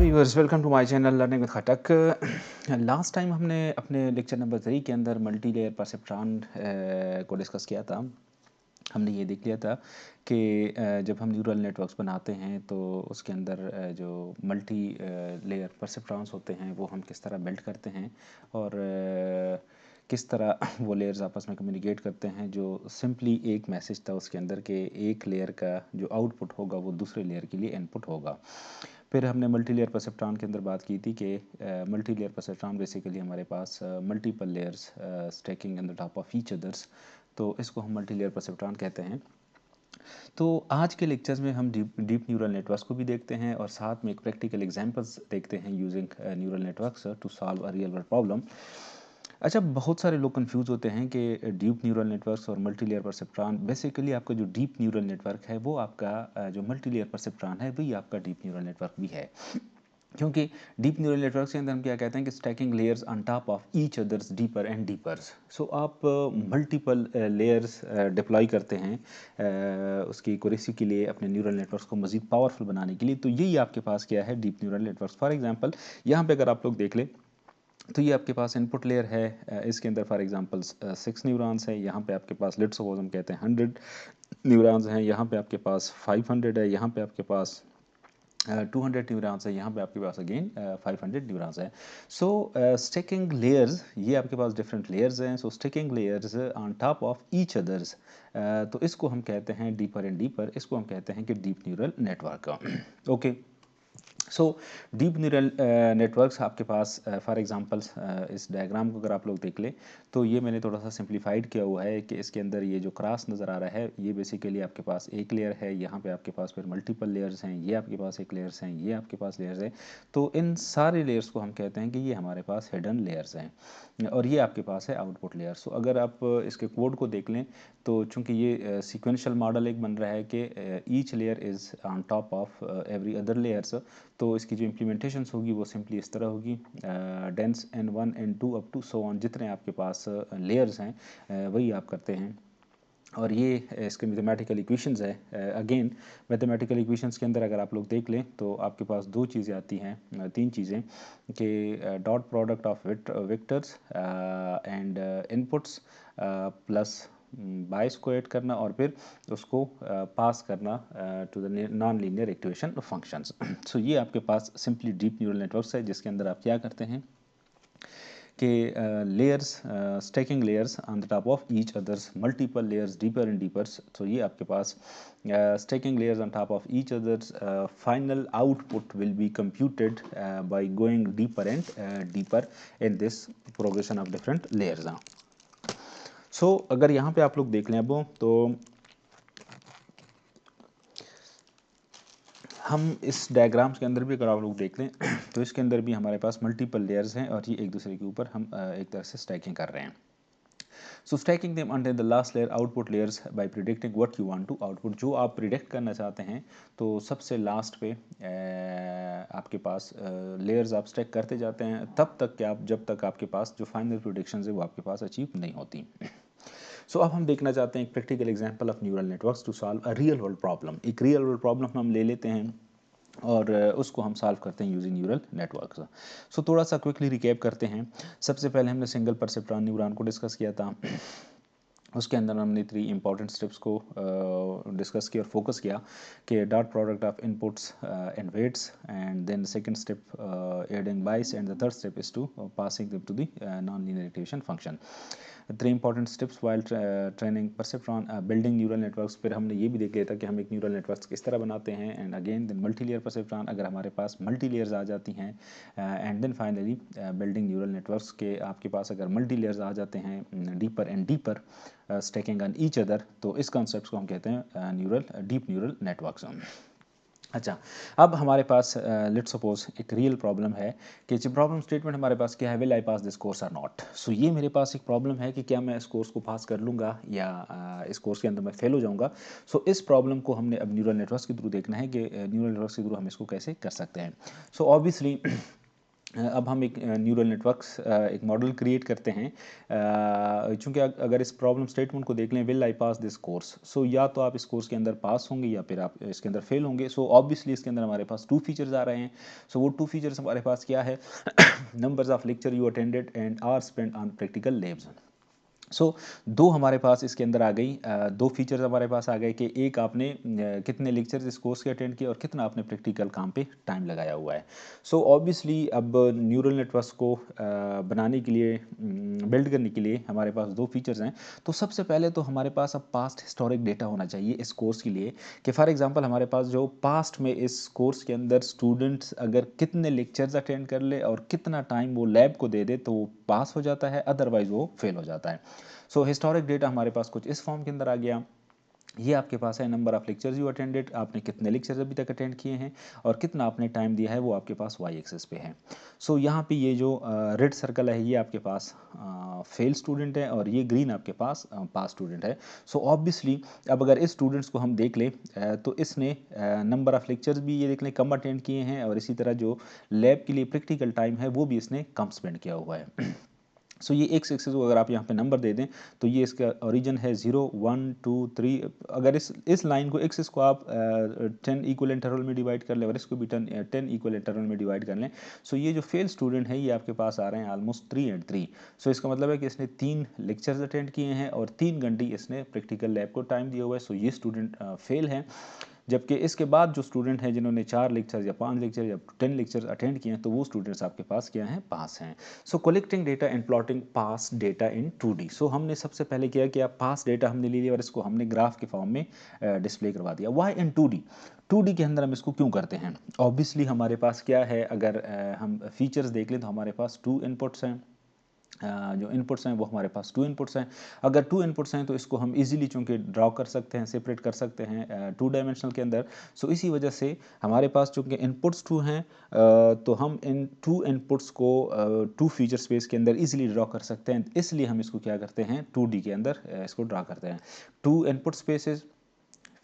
Viewers, welcome to my channel learning with Khatak. Last time हमने अपने lecture number 3 के अंदर मल्टी लेयर परसेप्ट्रॉन को डिस्कस किया था। हमने ये देख लिया था कि जब हम न्यूरल नेटवर्क्स बनाते हैं तो उसके अंदर जो मल्टी लेयर परसेप्ट्रॉन्स होते हैं वो हम किस तरह बिल्ड करते हैं और किस तरह वो लेयर्स आपस में कम्युनिकेट करते हैं। जो सिंपली एक मैसेज था उसके अंदर के एक लेयर का जो आउटपुट होगा वो दूसरे लेयर के लिए इनपुट होगा। फिर हमने मल्टी लेयर परसेप्ट्रॉन के अंदर बात की थी कि मल्टी लेयर परसेप्ट्रॉन बेसिकली हमारे पास multiple layers stacking in the top of each others, तो इसको हम मल्टी लेयर परसेप्ट्रॉन कहते हैं। तो आज के लेक्चर्स में हम डीप न्यूरल नेटवर्क्स को भी देखते हैं और साथ में एक प्रैक्टिकल एग्जांपल्स देखते हैं using neural networks to solve a real world problem. अच्छा, बहुत सारे लोग कंफ्यूज होते हैं कि डीप न्यूरल नेटवर्क्स और मल्टी लेयर परसेप्ट्रॉन, बेसिकली आपका जो डीप न्यूरल नेटवर्क है वो आपका जो मल्टी लेयर परसेप्ट्रॉन है वही आपका डीप न्यूरल नेटवर्क भी है। क्योंकि डीप न्यूरल नेटवर्क के अंदर हम क्या कहते हैं कि stacking layers on top of each others deeper and deepers. So आप मल्टीपल लेयर्स डिप्लॉय करते हैं उसकी एक्यूरेसी के लिए, अपने न्यूरल नेटवर्क्स को मज़ीद पावरफुल बनाने के लिए। तो यही आपके पास क्या है, deep neural networks. For example यहाँ पे अगर आप लोग देख लें तो ये आपके पास इनपुट लेयर है। इसके अंदर फॉर एग्जांपल 6 न्यूरॉन्स है। यहाँ पे आपके पास लेट्स सपोज हम कहते हैं 100 न्यूरॉन्स हैं। यहाँ पे आपके पास 500 है। यहाँ पे आपके पास 200 न्यूरॉन्स है। यहाँ पे आपके पास अगेन 500 न्यूरॉन्स है। सो स्टैकिंग लेयर्स, ये आपके पास डिफरेंट लेयर्स हैं। So stacking layers on top of each others, तो इसको हम कहते हैं डीपर एंड डीपर। इसको हम कहते हैं कि deep neural network. Okay, so deep neural networks आपके पास फॉर एग्जांपल्स इस डायग्राम को अगर आप लोग देख लें तो ये मैंने थोड़ा सा सिंप्लीफाइड किया हुआ है कि इसके अंदर ये जो क्रॉस नज़र आ रहा है ये बेसिकली आपके पास एक लेयर है। यहाँ पे आपके पास फिर मल्टीपल लेयर्स हैं। ये आपके पास एक लेयर्स हैं, ये आपके पास लेयर्स हैं। तो इन सारे लेयर्स को हम कहते हैं कि ये हमारे पास हिडन लेयर्स हैं और ये आपके पास है आउटपुट लेयर। सो अगर आप इसके कोड को देख लें तो चूंकि ये सीक्वेंशियल मॉडल एक बन रहा है कि each layer is on top of every other layers, तो इसकी जो इम्प्लीमेंटेशंस होगी वो सिंपली इस तरह होगी, dense N1 N2 up to so on, जितने आपके पास लेयर्स हैं वही आप करते हैं। और ये इसके मैथमेटिकल इक्वेशंस है। अगेन मैथमेटिकल इक्वेशंस के अंदर अगर आप लोग देख लें तो आपके पास दो चीज़ें आती हैं, तीन चीज़ें, कि dot product of vectors and inputs plus by square करना और फिर उसको पास करना to the non linear equation functions. So ये आपके पास सिंपली डीप न्यूरल नेटवर्क्स है जिसके अंदर आप क्या करते हैं कि layers, stacking layers on the top of each others, multiple layers deeper and deepers. तो ये आपके पास stacking layers on top of each others, final output will be computed by going deeper and deeper in this progression of different layers. So अगर यहाँ पे आप लोग देख लें अब तो हम इस डायग्राम्स के अंदर भी अगर आप लोग देख लें तो इसके अंदर भी हमारे पास मल्टीपल लेयर्स हैं और ये एक दूसरे के ऊपर हम एक तरह से स्टैकिंग कर रहे हैं। So stacking them under the last layer output layers by predicting what you want to output. जो आप प्रिडिक्ट करना चाहते हैं तो सबसे लास्ट पे आपके पास लेयर्स आप स्टैक करते जाते हैं तब तक कि आप जब तक आपके पास जो फाइनल प्रिडिक्शंस है वो आपके पास अचीव नहीं होती। सो अब हम देखना चाहते हैं एक practical example of neural networks to solve a real world problem. एक रियल वर्ल्ड प्रॉब्लम हम ले लेते हैं और उसको हम सॉल्व करते हैं यूजिंग न्यूरल नेटवर्क्स। सो थोड़ा सा क्विकली रिकैप करते हैं। सबसे पहले हमने सिंगल परसेप्ट्रॉन न्यूरॉन को डिस्कस किया था। उसके अंदर हमने 3 इंपॉर्टेंट स्टेप्स को डिस्कस किया और फोकस किया कि dot product of inputs and weights, and then second step adding bias, and the third step is to passing them to the non linear equation function. 3 important steps while training perceptron building neural networks. फिर हमने ये भी देख लिया था कि हम एक न्यूरल नेटवर्क्स किस तरह बनाते हैं। And again then multi layer perceptron, अगर हमारे पास मल्टी लेयर्स आ जाती हैं। And then finally building neural networks के आपके पास अगर मल्टी लेयर्स आ जाते हैं deeper and deeper stacking on each other, तो इस कॉन्सेप्ट को हम कहते हैं डीप न्यूरल नेटवर्क्स। अच्छा, अब हमारे पास लेट्स सपोज एक रियल प्रॉब्लम है कि जो प्रॉब्लम स्टेटमेंट हमारे पास क्या है, will I pass this course or not. So ये मेरे पास एक प्रॉब्लम है कि क्या मैं इस कोर्स को पास कर लूँगा या इस कोर्स के अंदर मैं फेल हो जाऊँगा। सो इस प्रॉब्लम को हमने अब न्यूरल नेटवर्क्स के थ्रू देखना है कि न्यूरल नेटवर्क्स के थ्रू हम इसको कैसे कर सकते हैं। सो ऑब्वियसली अब हम एक न्यूरल नेटवर्क्स एक मॉडल क्रिएट करते हैं। चूँकि अगर इस प्रॉब्लम स्टेटमेंट को देख लें, will I pass this course, so या तो आप इस कोर्स के अंदर पास होंगे या फिर आप इसके अंदर फेल होंगे। सो ऑब्वियसली इसके अंदर हमारे पास टू फीचर्स आ रहे हैं। सो वो टू फीचर्स हमारे पास क्या है? Numbers of lecture you attended and are spend on practical labs. So दो हमारे पास इसके अंदर आ गई, दो फीचर्स हमारे पास आ गए कि एक आपने कितने लेक्चर्स इस कोर्स के अटेंड किए और कितना आपने प्रैक्टिकल काम पे टाइम लगाया हुआ है। सो ऑब्वियसली अब न्यूरल नेटवर्क्स को बनाने के लिए, बिल्ड करने के लिए हमारे पास दो फीचर्स हैं। तो सबसे पहले तो हमारे पास अब पास्ट हिस्टोरिक डेटा होना चाहिए इस कोर्स के लिए, कि फॉर एग्जांपल हमारे पास जो पास्ट में इस कोर्स के अंदर स्टूडेंट्स अगर कितने लेक्चर्स अटेंड कर ले और कितना टाइम वो लैब को दे दे तो वो पास हो जाता है, अदरवाइज वो फेल हो जाता है। सो हिस्टोरिक डेटा हमारे पास कुछ इस फॉर्म के अंदर आ गया। ये आपके पास है number of lectures you attended, आपने कितने लेक्चर्स अभी तक अटेंड किए हैं और कितना आपने टाइम दिया है, वो आपके पास वाई एक्सेस पे है। सो यहाँ पे ये जो रेड सर्कल है ये आपके पास फेल स्टूडेंट है और ये ग्रीन आपके पास पास स्टूडेंट है। सो ऑब्वियसली अब अगर इस स्टूडेंट्स को हम देख लें तो इसने नंबर ऑफ लेक्चर्स भी ये देख लें कम अटेंड किए हैं और इसी तरह जो लैब के लिए प्रैक्टिकल टाइम है वो भी इसने कम स्पेंड किया हुआ है। सो ये एक्स एक्सेस को अगर आप यहाँ पे नंबर दे दें तो ये इसका ओरिजिन है 0 1 2 3। अगर इस लाइन को एक्सेस को आप 10 इक्वल इंटरवल में डिवाइड कर लें और इसको भी 10 इक्वल इंटरवल में डिवाइड कर लें। सो ये जो फेल स्टूडेंट है ये आपके पास आ रहे हैं ऑलमोस्ट 3 एंड 3। सो इसका मतलब है कि इसने 3 लेक्चर्स अटेंड किए हैं और 3 घंटे इसने प्रैक्टिकल लैब को टाइम दिया हुआ है। सो ये स्टूडेंट फेल है। जबकि इसके बाद जो स्टूडेंट हैं जिन्होंने 4 लेक्चर या 5 लेक्चर या 10 लेक्चर अटेंड किए हैं तो वो स्टूडेंट्स आपके पास क्या हैं? पास हैं। So collecting data and plotting pass data in 2D। So हमने सबसे पहले किया कि आप पास डेटा हमने ले लिया और इसको हमने ग्राफ के फॉर्म में डिस्प्ले करवा दिया। वाई इन 2D? 2D के अंदर हम इसको क्यों करते हैं? ऑब्वियसली हमारे पास क्या है, अगर हम फीचर्स देख लें तो हमारे पास 2 इनपुट्स हैं। जो इनपुट्स हैं वो हमारे पास 2 इनपुट्स हैं। अगर 2 इनपुट्स हैं तो इसको हम इजीली चूंकि ड्रॉ कर सकते हैं, सेपरेट कर सकते हैं 2 डायमेंशनल के अंदर। सो इसी वजह से हमारे पास चूंकि इनपुट्स 2 हैं तो हम इन 2 इनपुट्स को 2 फीचर स्पेस के अंदर इजीली ड्रॉ कर सकते हैं। इसलिए हम इसको क्या करते हैं, 2D के अंदर इसको ड्रॉ करते हैं। 2 इनपुट स्पेसेस,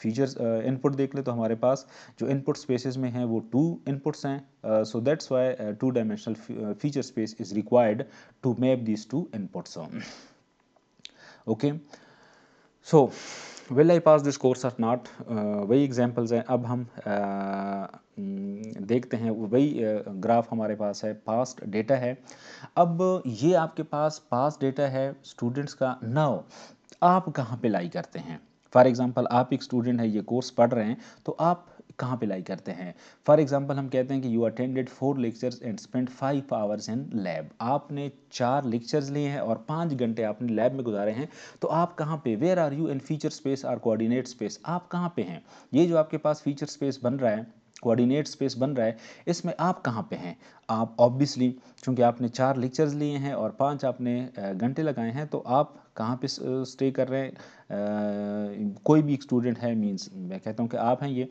फीचर्स इनपुट देख ले तो हमारे पास जो इनपुट स्पेसेस में हैं वो 2 इनपुट्स हैं। So that's why 2 dimensional feature space is required to map these 2 inputs. Okay, so will I pass this course or not, वही एग्जांपल्स हैं। अब हम देखते हैं वही ग्राफ हमारे पास है, पास्ट डेटा है। अब ये आपके पास पास्ट डेटा है स्टूडेंट्स का। नाउ आप कहाँ पे लाई करते हैं? फॉर एग्जांपल आप एक स्टूडेंट है, ये कोर्स पढ़ रहे हैं, तो आप कहाँ पे लाई करते हैं? फॉर एग्जांपल हम कहते हैं कि you attended 4 lectures and spend 5 hours in lab. आपने 4 लेक्चर्स लिए हैं और 5 घंटे आपने लैब में गुजारे हैं। तो आप कहाँ पे, where are you in feature space और कोऑर्डिनेट स्पेस? आप कहाँ पे हैं? ये जो आपके पास फीचर स्पेस बन रहा है, कोऑर्डिनेट स्पेस बन रहा है, इसमें आप कहाँ पे हैं? आप ऑब्वियसली चूंकि आपने 4 लेक्चर्स लिए हैं और 5 आपने घंटे लगाए हैं, तो आप कहाँ पे स्टे कर रहे हैं? कोई भी एक स्टूडेंट है, मींस मैं कहता हूँ कि आप हैं ये,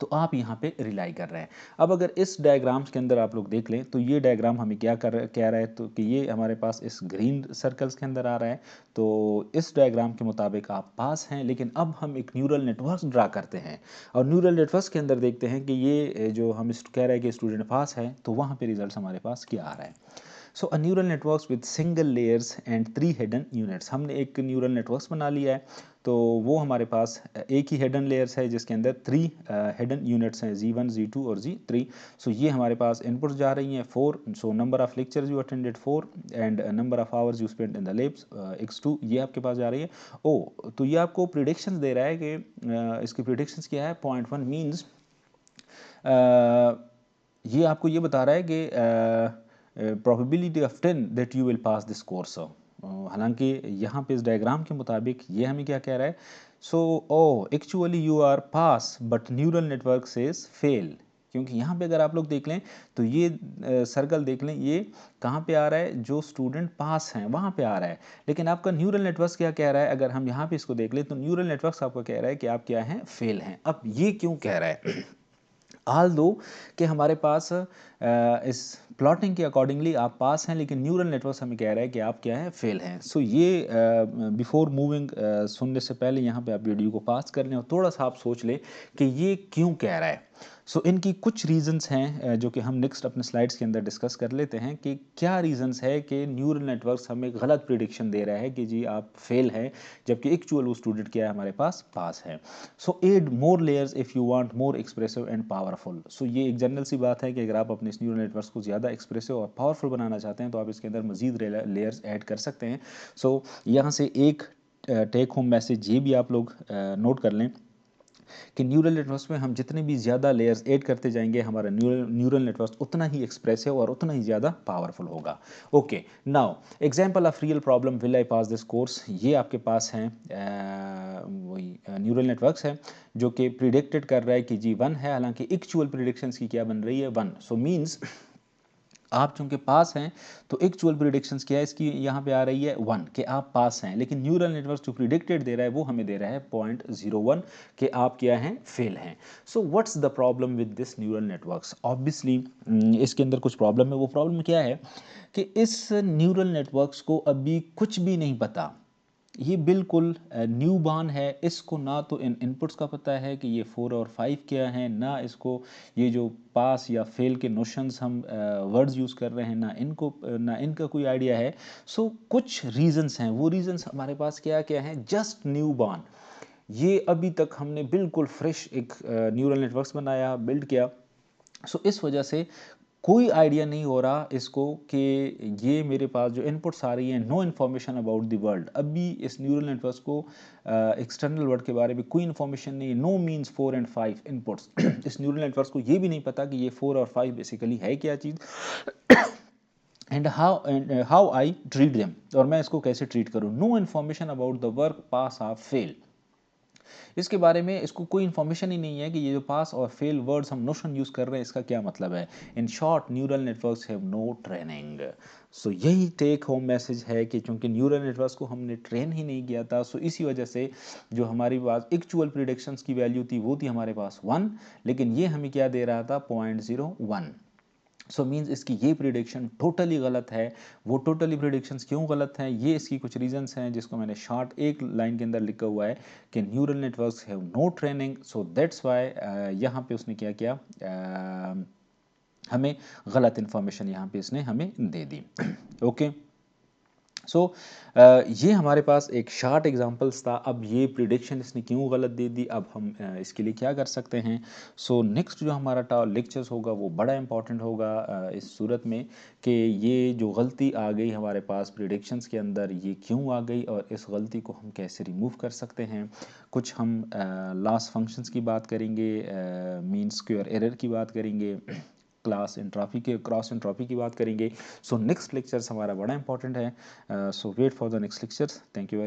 तो आप यहाँ पे रिलाई कर रहे हैं। अब अगर इस डायग्राम्स के अंदर आप लोग देख लें तो ये डायग्राम हमें क्या कह रहा है, तो कि ये हमारे पास इस ग्रीन सर्कल्स के अंदर आ रहा है। तो इस डायग्राम के मुताबिक आप पास हैं, लेकिन अब हम एक न्यूरल नेटवर्क ड्रा करते हैं और न्यूरल नेटवर्क के अंदर देखते हैं कि ये जो हम कह रहे हैं कि स्टूडेंट पास है, तो वहाँ पे रिजल्ट हमारे पास क्या आ रहा है। So a neural networks with single layers and 3 hidden units. हमने एक न्यूरल नेटवर्क्स बना लिया है, तो वो हमारे पास एक ही हिडन लेयर्स है जिसके अंदर 3 हिडन यूनिट्स हैं, Z1 Z2 और Z3। सो ये हमारे पास इनपुट्स जा रही हैं 4। So number of lectures you attended 4 and number of hours you spend in the labs x2, ये आपके पास जा रही है। ओ, तो ये आपको प्रिडिक्शंस दे रहा है कि इसकी प्रिडिक्शंस क्या है? 0.1 मीन्स ये आपको ये बता रहा है कि probability of 10 that you will pass this course. हालांकि यहाँ पे इस डायग्राम के मुताबिक ये हमें क्या कह रहा है? So oh actually you are pass but neural network says fail. क्योंकि यहाँ पे अगर आप लोग देख लें तो ये सर्कल देख लें, ये कहाँ पे आ रहा है? जो स्टूडेंट पास हैं वहाँ पे आ रहा है। लेकिन आपका न्यूरल नेटवर्क क्या कह रहा है? अगर हम यहाँ पे इसको देख लें तो न्यूरल नेटवर्क आपको कह रहा है कि आप क्या हैं? फेल हैं। अब ये क्यों कह रहा है? हाल दो कि हमारे पास इस प्लॉटिंग के अकॉर्डिंगली आप पास हैं, लेकिन न्यूरल नेटवर्क हमें कह रहा है कि आप क्या है? फेल हैं। सो ये बिफोर मूविंग सुनने से पहले यहाँ पे आप वीडियो को पास कर लें और थोड़ा सा आप सोच लें कि ये क्यों कह रहा है। सो इनकी कुछ रीजंस हैं जो कि हम नेक्स्ट अपने स्लाइड्स के अंदर डिस्कस कर लेते हैं कि क्या रीजंस है कि न्यूरल नेटवर्क्स हमें गलत प्रिडिक्शन दे रहा है कि जी आप फेल हैं, जबकि एक्चुअल वो स्टूडेंट क्या है हमारे पास पास है। So add more layers if you want more expressive and powerful. So ये एक जनरल सी बात है कि अगर आप अपने न्यूरल नेटवर्क्स को ज़्यादा एक्सप्रेसिव और पावरफुल बनाना चाहते हैं तो आप इसके अंदर मजीद लेयर्स ऐड कर सकते हैं। सो यहाँ से एक टेक होम मैसेज ये भी आप लोग नोट कर लें कि न्यूरल नेटवर्क्स में हम जितने भी ज़्यादा लेयर्स ऐड करते जाएंगे हमारा न्यूरल नेटवर्क उतना ही एक्सप्रेसिव और उतना ही ज़्यादा पावरफुल होगा। Okay, now example of real problem will I pass this course, ये आपके पास हैं वही न्यूरल नेटवर्क्स है जो कि प्रिडिक्टेड कर रहा है कि जी 1 है, हालांकि एक्चुअल प्रिडिक्शंस की क्या बन रही है 1। सो मीन्स आप चूंकि पास हैं तो एक्चुअल प्रिडिक्शंस क्या है इसकी यहाँ पे आ रही है 1 कि आप पास हैं, लेकिन न्यूरल नेटवर्क जो प्रिडिक्टेड दे रहा है वो हमें दे रहा है 0.01 कि आप क्या हैं, फेल हैं। So what's the problem with this neural networks? Obviously इसके अंदर कुछ प्रॉब्लम है। वो प्रॉब्लम क्या है कि इस न्यूरल नेटवर्क्स को अभी कुछ भी नहीं पता, ये बिल्कुल न्यू बॉर्न है। इसको ना तो इन इनपुट्स का पता है कि ये 4 और 5 क्या हैं, ना इसको ये जो पास या फेल के नोशंस हम वर्ड्स यूज़ कर रहे हैं ना इनका कोई आइडिया है। सो कुछ रीजंस हैं, वो रीजंस हमारे पास क्या क्या हैं, जस्ट न्यू बॉर्न। ये अभी तक हमने बिल्कुल फ्रेश एक न्यूरल नेटवर्क्स बनाया, बिल्ड किया। सो इस वजह से कोई आइडिया नहीं हो रहा इसको कि ये मेरे पास जो इनपुट्स आ रही हैं, no information about the world. अभी इस न्यूरल नेटवर्क्स को एक्सटर्नल वर्ल्ड के बारे में कोई इन्फॉर्मेशन नहीं है। No means 4 and 5 inputs. इस न्यूरल नेटवर्क्स को ये भी नहीं पता कि ये 4 और 5 बेसिकली है क्या चीज़ and how I treat them, और मैं इसको कैसे ट्रीट करूँ। No information about the work pass of fail, इसके बारे में इसको कोई इन्फॉर्मेशन ही नहीं है कि ये जो पास और फेल वर्ड्स हम नोशन यूज़ कर रहे हैं इसका क्या मतलब है। In short neural networks have no training. So यही टेक होम मैसेज है कि चूंकि न्यूरल नेटवर्क्स को हमने ट्रेन ही नहीं किया था, सो इसी वजह से जो हमारी पास एक्चुअल प्रिडिक्शंस की वैल्यू थी वो थी हमारे पास 1, लेकिन ये हमें क्या दे रहा था 0.01। सो मीन्स इसकी ये प्रिडिक्शन टोटली गलत है। वो टोटली प्रिडिक्शंस क्यों गलत हैं, ये इसकी कुछ रीजंस हैं जिसको मैंने शॉर्ट एक लाइन के अंदर लिखा हुआ है कि neural networks have no training. So that's why यहाँ पे उसने क्या किया, हमें गलत इन्फॉर्मेशन यहाँ पे इसने हमें दे दी। ओके, सो ये हमारे पास एक शार्ट एग्जांपल्स था। अब ये प्रिडिक्शन इसने क्यों गलत दे दी, अब हम इसके लिए क्या कर सकते हैं। सो नेक्स्ट जो हमारा लेक्चर्स होगा वो बड़ा इंपॉर्टेंट होगा इस सूरत में कि ये जो गलती आ गई हमारे पास प्रिडिक्शंस के अंदर ये क्यों आ गई और इस गलती को हम कैसे रिमूव कर सकते हैं। कुछ हम लॉस फंक्शंस की बात करेंगे, मीन स्क्वायर एरर की बात करेंगे, क्रॉस एंट्रोपी की बात करेंगे। सो नेक्स्ट लेक्चर्स हमारा बड़ा इंपॉर्टेंट है। So wait for the next lectures. Thank you very